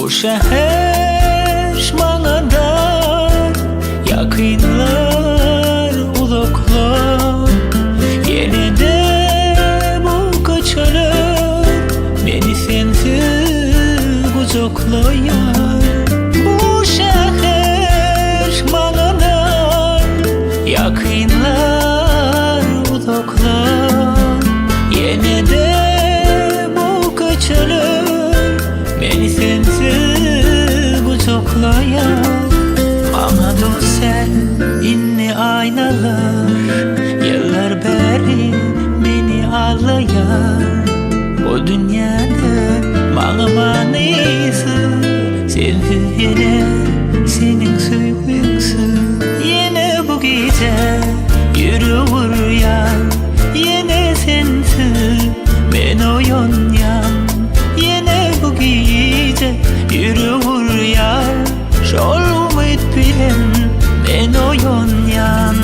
Bu şehir bana dar, yakınlar uzaklar. Yine de bu kaçarlar, beni sensiz kucaklayar. Bu şehir bana dar, yakınlar uzaklar. Yine de bu kaçarlar, beni sensiz kucaklayar. Bana da sen inni aynalar, yıllar beri beni ağlayar. Bu dünyada bana manisi sensiz, yine senin sevgisi. Yine bu gece yürür yan, yine sensiz ben uyanyan. Yine bu gece yürür yan, şol umut bilen ben uyanyan.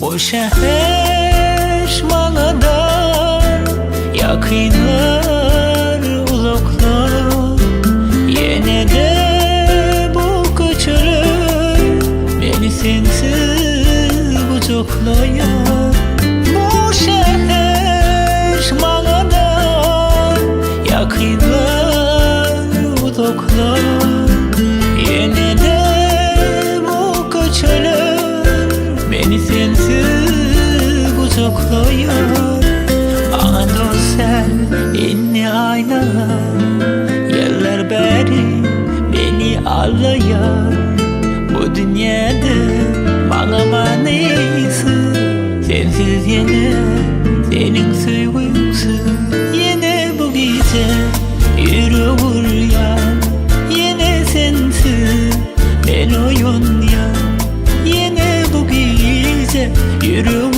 Bu şehir bana dar, yakınlar uzaklar. Yine de bu kaçırır, beni sensiz kucaklayar. Bu şehir bana dar, yakınlar uzaklar. Yine de bu kaçırır, beni sensiz kucaklayar. Bana da sen inni aynalar, yıllar beri beni ağlayar. Bu dünyada bana manisi sensiz, yine senin sevgisi. Yine bu gece yürür yan, yine sensiz ben uyanyan. Yine bu gece yürür